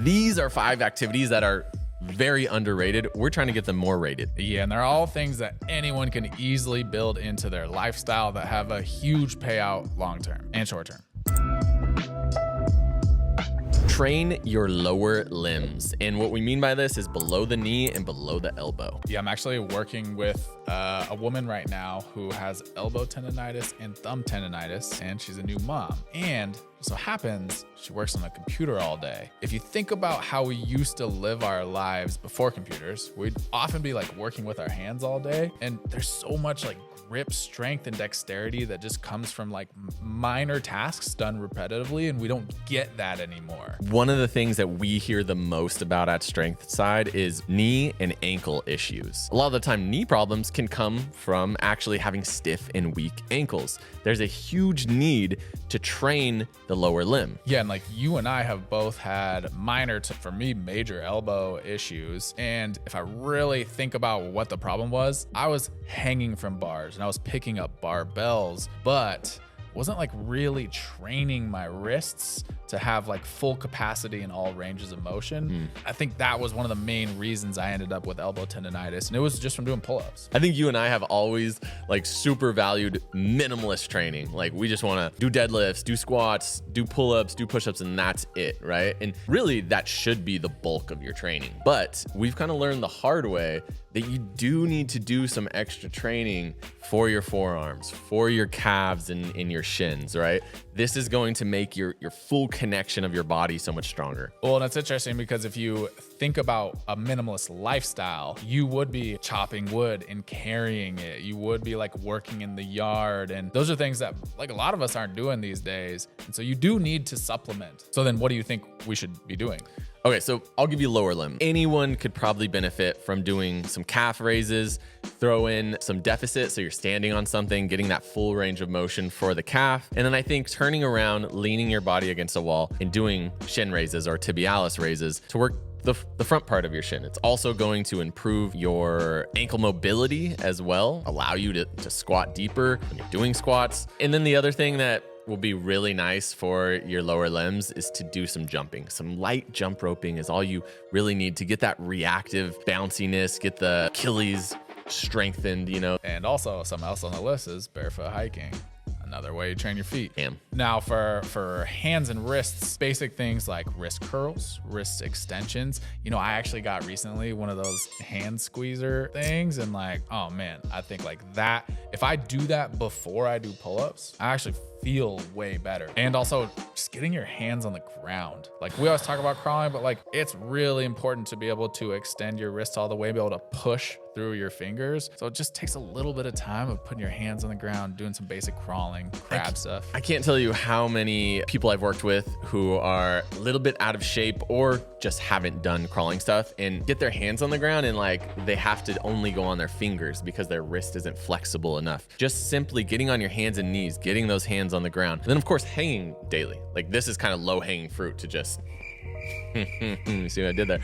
These are 5 activities that are very underrated. We're trying to get them more rated. Yeah, and they're all things that anyone can easily build into their lifestyle that have a huge payout long-term and short-term. Train your lower limbs. And what we mean by this is below the knee and below the elbow. Yeah, I'm actually working with a woman right now who has elbow tendonitis and thumb tendonitis, and she's a new mom. And so happens she works on a computer all day. If you think about how we used to live our lives before computers, we'd often be like working with our hands all day. And there's so much like grip strength and dexterity that just comes from like minor tasks done repetitively, and we don't get that anymore. One of the things that we hear the most about at Strength Side is knee and ankle issues. A lot of the time, knee problems can come from actually having stiff and weak ankles. There's a huge need to train the lower limb. Yeah, and like you and I have both had minor to, for me, major elbow issues. And if I really think about what the problem was, I was hanging from bars and I was picking up barbells, but wasn't like really training my wrists to have like full capacity in all ranges of motion. I think that was one of the main reasons I ended up with elbow tendonitis, and it was just from doing pull-ups. I think you and I have always like super valued minimalist training. Like we just want to do deadlifts, do squats, do pull-ups, do push-ups, and that's it, right? And really that should be the bulk of your training. But we've kind of learned the hard way that you do need to do some extra training for your forearms, for your calves and your shins, right? This is going to make your full connection of your body so much stronger. Well, and it's interesting because if you think about a minimalist lifestyle, you would be chopping wood and carrying it. You would be like working in the yard. And those are things that like a lot of us aren't doing these days. And so you do need to supplement. So then what do you think we should be doing? Okay, so I'll give you lower limb. Anyone could probably benefit from doing some calf raises, throw in some deficit, so you're standing on something, getting that full range of motion for the calf. And then I think turning around, leaning your body against a wall and doing shin raises or tibialis raises to work the front part of your shin. It's also going to improve your ankle mobility as well, allow you to squat deeper when you're doing squats. And then the other thing that will be really nice for your lower limbs is to do some jumping. Some light jump roping is all you really need to get that reactive bounciness, get the Achilles strengthened, you know. And also something else on the list is barefoot hiking. Another way to train your feet. Damn. Now for hands and wrists, basic things like wrist curls, wrist extensions. You know, I actually got recently one of those hand squeezer things, and like, oh man, I think like that, if I do that before I do pull-ups, I actually feel way better. And also just getting your hands on the ground. Like we always talk about crawling, but like it's really important to be able to extend your wrists all the way, be able to push through your fingers. So it just takes a little bit of time of putting your hands on the ground, doing some basic crawling, crab stuff. I can't tell you how many people I've worked with who are a little bit out of shape or just haven't done crawling stuff and get their hands on the ground and like they have to only go on their fingers because their wrist isn't flexible enough. Just simply getting on your hands and knees, getting those hands on the ground. And then of course, hanging daily. Like this is kind of low hanging fruit to just you see what I did there?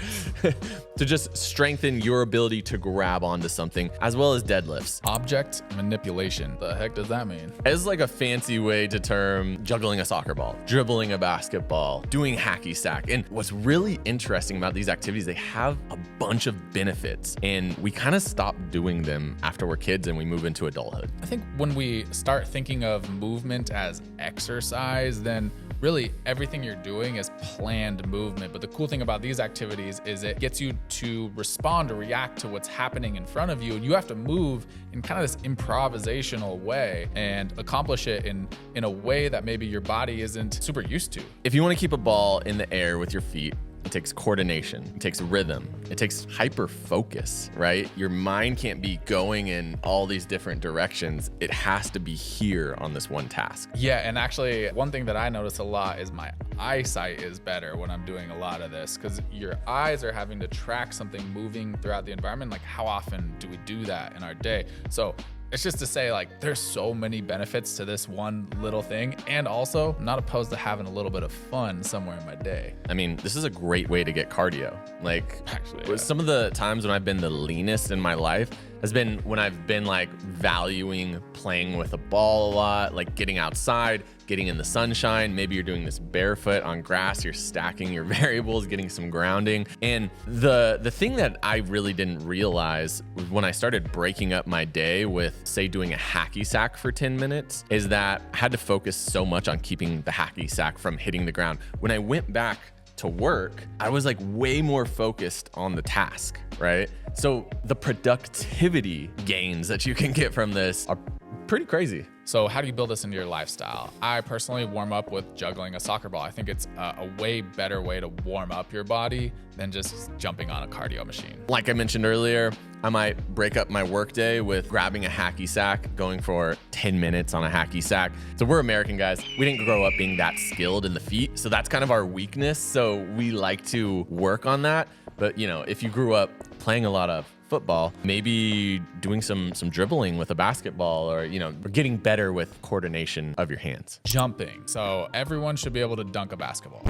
To just strengthen your ability to grab onto something, as well as deadlifts. Object manipulation. The heck does that mean? It's like a fancy way to term juggling a soccer ball, dribbling a basketball, doing hacky sack. And what's really interesting about these activities, they have a bunch of benefits, and we kind of stop doing them after we're kids and we move into adulthood. I think when we start thinking of movement as exercise, then really everything you're doing is planned movement. But the cool thing about these activities is it gets you to respond or react to what's happening in front of you. And you have to move in kind of this improvisational way and accomplish it in a way that maybe your body isn't super used to. If you want to keep a ball in the air with your feet, it takes coordination, it takes rhythm, it takes hyper focus, right? Your mind can't be going in all these different directions. It has to be here on this one task. Yeah, and actually one thing that I notice a lot is my eyesight is better when I'm doing a lot of this, because your eyes are having to track something moving throughout the environment. Like how often do we do that in our day? So it's just to say, like, there's so many benefits to this one little thing. And also, I'm not opposed to having a little bit of fun somewhere in my day. I mean, this is a great way to get cardio. Like, Actually, yeah. Some of the times when I've been the leanest in my life, has been when I've been like valuing playing with a ball a lot, like getting outside, getting in the sunshine. Maybe you're doing this barefoot on grass, you're stacking your variables, getting some grounding. And the thing that I really didn't realize was when I started breaking up my day with, say, doing a hacky sack for 10 minutes, is that I had to focus so much on keeping the hacky sack from hitting the ground. When I went back to work, I was like way more focused on the task, right? So the productivity gains that you can get from this are pretty crazy. So how do you build this into your lifestyle? I personally warm up with juggling a soccer ball. I think it's a way better way to warm up your body than just jumping on a cardio machine. Like I mentioned earlier, I might break up my workday with grabbing a hacky sack, going for 10 minutes on a hacky sack. So we're American guys. We didn't grow up being that skilled in the feet. So that's kind of our weakness. So we like to work on that. But you know, if you grew up playing a lot of football, maybe doing some dribbling with a basketball, or you know, getting better with coordination of your hands. Jumping. So everyone should be able to dunk a basketball.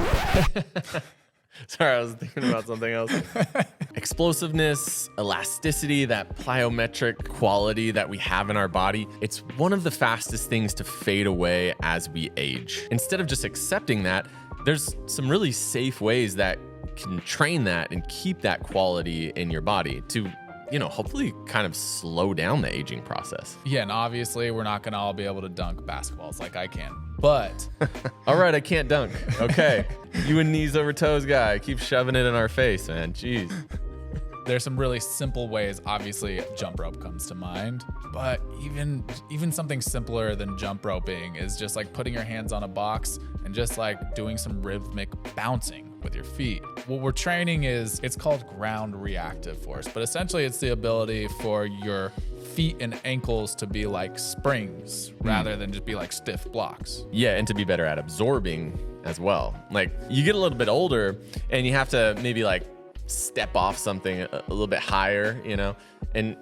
Sorry, I was thinking about something else. Explosiveness, elasticity, that plyometric quality that we have in our body, it's one of the fastest things to fade away as we age. Instead of just accepting that, there's some really safe ways that can train that and keep that quality in your body to, you know, hopefully kind of slow down the aging process. Yeah, and obviously we're not gonna all be able to dunk basketballs like I can, but all right, I can't dunk. Okay. You and knees over toes guy, keep shoving it in our face, man. Jeez. there's some really simple ways. Obviously, jump rope comes to mind, but even something simpler than jump roping is just like putting your hands on a box and just like doing some rhythmic bouncing with your feet. What we're training is, it's called ground reactive force, but essentially it's the ability for your feet and ankles to be like springs rather than just be like stiff blocks. Yeah, and to be better at absorbing as well. Like you get a little bit older and you have to maybe like step off something a little bit higher, you know? And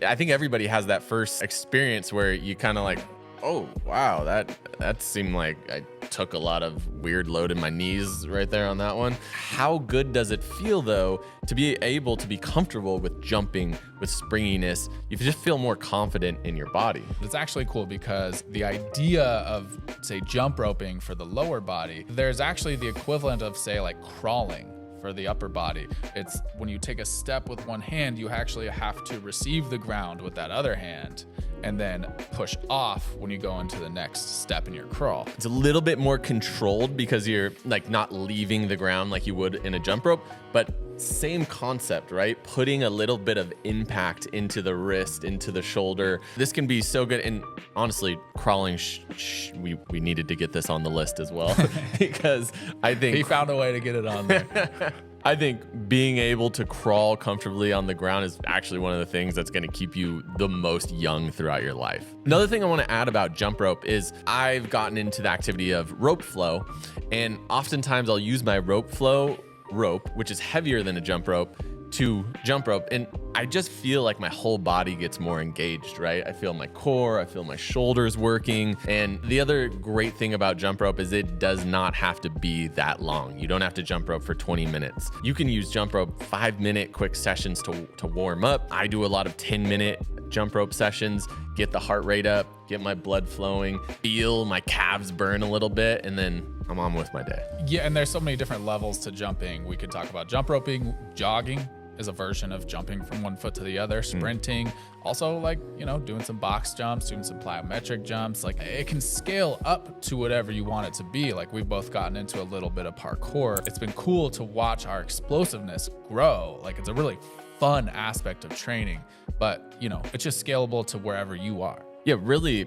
I think everybody has that first experience where you kind of like, oh, wow, that seemed like I took a lot of weird load in my knees right there on that one. How good does it feel though to be able to be comfortable with jumping, with springiness? You just feel more confident in your body. It's actually cool because the idea of, say, jump roping for the lower body, there's actually the equivalent of, say, like crawling for the upper body. It's when you take a step with one hand, you actually have to receive the ground with that other hand and then push off when you go into the next step in your crawl. It's a little bit more controlled because you're like not leaving the ground like you would in a jump rope, but same concept, right? Putting a little bit of impact into the wrist, into the shoulder. This can be so good. And honestly, crawling, we needed to get this on the list as well because I think he found a way to get it on there. I think being able to crawl comfortably on the ground is actually one of the things that's going to keep you the most young throughout your life. Another thing I want to add about jump rope is I've gotten into the activity of rope flow, and oftentimes I'll use my rope flow rope, which is heavier than a jump rope, to jump rope, and I just feel like my whole body gets more engaged, right? I feel my core, I feel my shoulders working. And the other great thing about jump rope is it does not have to be that long. You don't have to jump rope for 20 minutes. You can use jump rope 5-minute quick sessions to warm up. I do a lot of 10-minute jump rope sessions, get the heart rate up, get my blood flowing, feel my calves burn a little bit, and then I'm on with my day. Yeah, and there's so many different levels to jumping. We could talk about jump roping. Jogging is a version of jumping from one foot to the other. Sprinting, also like, you know, doing some box jumps, doing some plyometric jumps. Like it can scale up to whatever you want it to be. Like we've both gotten into a little bit of parkour. It's been cool to watch our explosiveness grow. Like it's a really fun aspect of training, but you know, it's just scalable to wherever you are. Yeah, really,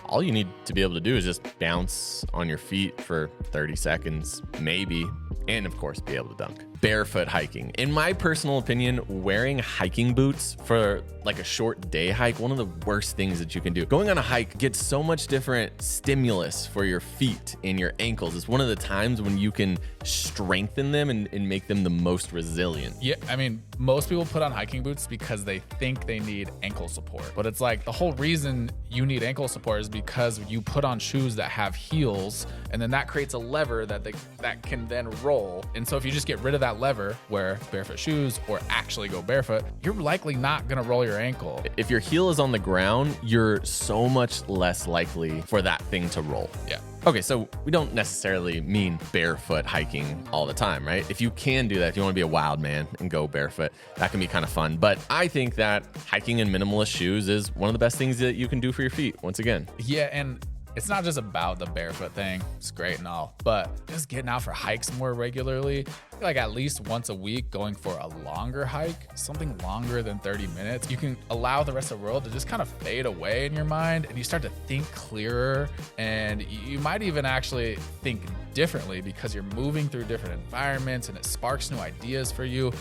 all you need to be able to do is just bounce on your feet for 30 seconds, maybe, and of course, be able to dunk. Barefoot hiking. In my personal opinion, wearing hiking boots for like a short day hike, one of the worst things that you can do. Going on a hike gets so much different stimulus for your feet and your ankles. It's one of the times when you can strengthen them and make them the most resilient. Yeah, I mean, most people put on hiking boots because they think they need ankle support. But it's like the whole reason you need ankle support is because you put on shoes that have heels, and then that creates a lever that can then roll. And so if you just get rid of that lever, wear barefoot shoes, or actually go barefoot, you're likely not gonna roll your ankle. If your heel is on the ground, you're so much less likely for that thing to roll. Yeah. Okay, so we don't necessarily mean barefoot hiking all the time, right? If you can do that, if you want to be a wild man and go barefoot, that can be kind of fun. But I think that hiking in minimalist shoes is one of the best things that you can do for your feet, once again. Yeah, and it's not just about the barefoot thing. It's great and all, but just getting out for hikes more regularly, like at least once a week, going for a longer hike, something longer than 30 minutes, you can allow the rest of the world to just kind of fade away in your mind, and you start to think clearer, and you might even actually think differently because you're moving through different environments and it sparks new ideas for you.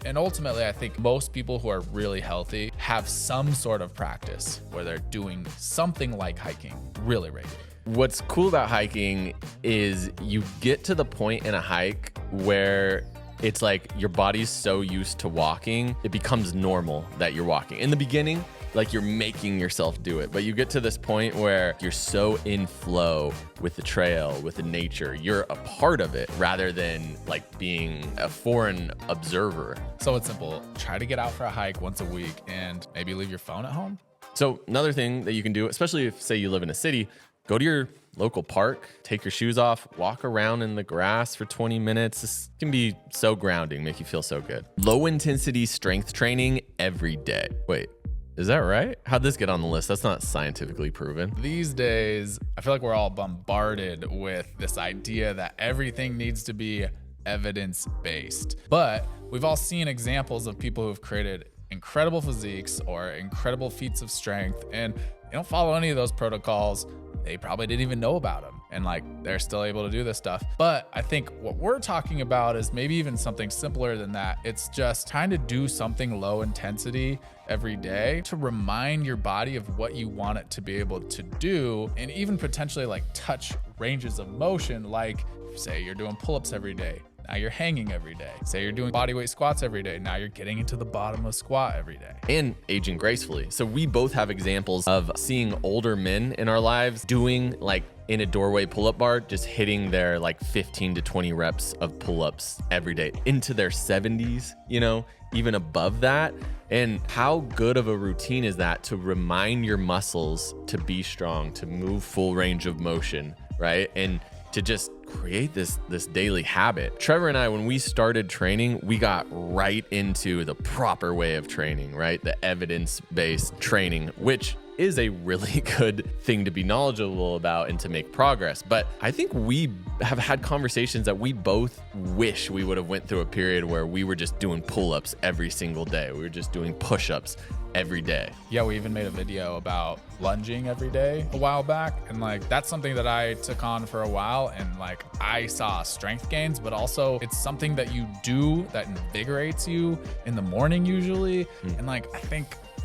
And ultimately, I think most people who are really healthy have some sort of practice where they're doing something like hiking really regularly. What's cool about hiking is you get to the point in a hike where it's like your body's so used to walking, it becomes normal that you're walking. In the beginning, like you're making yourself do it, but you get to this point where you're so in flow with the trail, with the nature, you're a part of it rather than like being a foreign observer. So it's simple. Try to get out for a hike once a week and maybe leave your phone at home. So another thing that you can do, especially if say you live in a city, go to your local park, take your shoes off, walk around in the grass for 20 minutes. This can be so grounding, make you feel so good. Low intensity strength training every day. Wait, is that right? How'd this get on the list? That's not scientifically proven. These days, I feel like we're all bombarded with this idea that everything needs to be evidence-based. But we've all seen examples of people who've created incredible physiques or incredible feats of strength, and they don't follow any of those protocols. They probably didn't even know about them, and like they're still able to do this stuff. But I think what we're talking about is maybe even something simpler than that. It's just trying to do something low intensity every day to remind your body of what you want it to be able to do, and even potentially like touch ranges of motion. Like say you're doing pull-ups every day, now you're hanging every day. Say you're doing bodyweight squats every day, now you're getting into the bottom of squat every day. And aging gracefully. So we both have examples of seeing older men in our lives doing like in a doorway pull-up bar, just hitting their like 15 to 20 reps of pull-ups every day into their 70s, you know, even above that. And how good of a routine is that to remind your muscles to be strong, to move full range of motion, right? And to just create this daily habit. Trevor and I, when we started training, we got right into the proper way of training, right? The evidence-based training, which is a really good thing to be knowledgeable about and to make progress. But I think we have had conversations that we both wish we would have went through a period where we were just doing pull-ups every single day. We were just doing push-ups every day. Yeah, we even made a video about lunging every day a while back. And like, that's something that I took on for a while. And like, I saw strength gains, but also it's something that you do that invigorates you in the morning usually. And like, I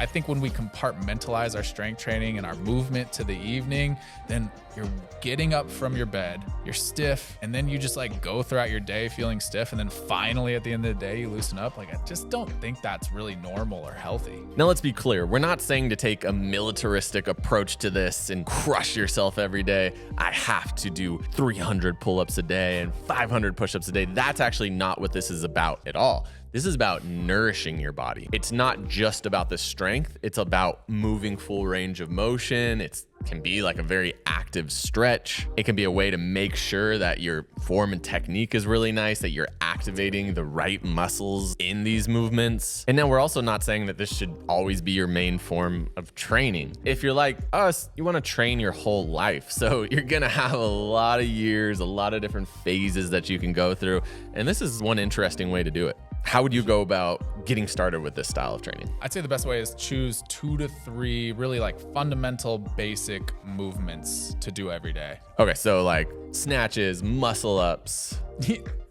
think when we compartmentalize our strength training and our movement to the evening, then you're getting up from your bed, you're stiff, and then you just like go throughout your day feeling stiff, and then finally at the end of the day you loosen up. Like, I just don't think that's really normal or healthy. Now let's be clear, we're not saying to take a militaristic approach to this and crush yourself every day. I have to do 300 pull-ups a day and 500 push-ups a day. That's actually not what this is about at all. This is about nourishing your body. It's not just about the strength. It's about moving full range of motion. It can be like a very active stretch. It can be a way to make sure that your form and technique is really nice, that you're activating the right muscles in these movements. And now we're also not saying that this should always be your main form of training. If you're like us, you want to train your whole life. So you're going to have a lot of years, a lot of different phases that you can go through. And this is one interesting way to do it. How would you go about getting started with this style of training? I'd say the best way is choose 2 to 3 really like fundamental basic movements to do every day. Okay, so like snatches, muscle ups.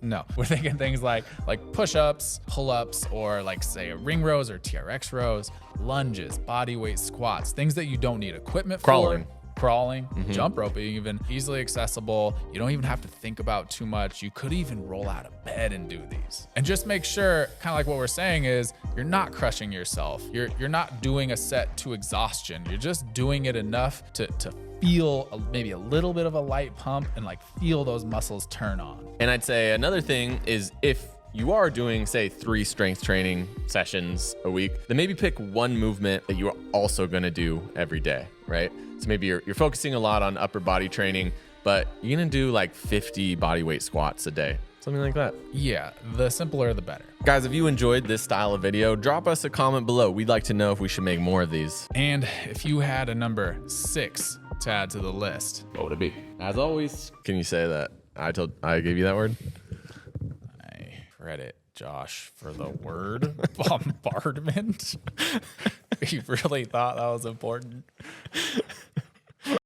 No, we're thinking things like push-ups, pull-ups, or like say ring rows or TRX rows, lunges, body weight squats, things that you don't need equipment for. Crawling, jump rope, even easily accessible. You don't even have to think about too much. You could even roll out of bed and do these. And just make sure, kind of like what we're saying is, you're not crushing yourself. You're not doing a set to exhaustion. You're just doing it enough to feel maybe a little bit of a light pump and like feel those muscles turn on. And I'd say another thing is if you are doing, say, 3 strength training sessions a week, then maybe pick one movement that you're also going to do every day, right? So maybe you're focusing a lot on upper body training, but you're going to do like 50 body weight squats a day, something like that. Yeah, the simpler, the better. Guys, if you enjoyed this style of video, drop us a comment below. We'd like to know if we should make more of these. And if you had a number 6 to add to the list, What would it be? As always, can you say that I gave you that word? I credit Josh for the word bombardment. You really thought that was important?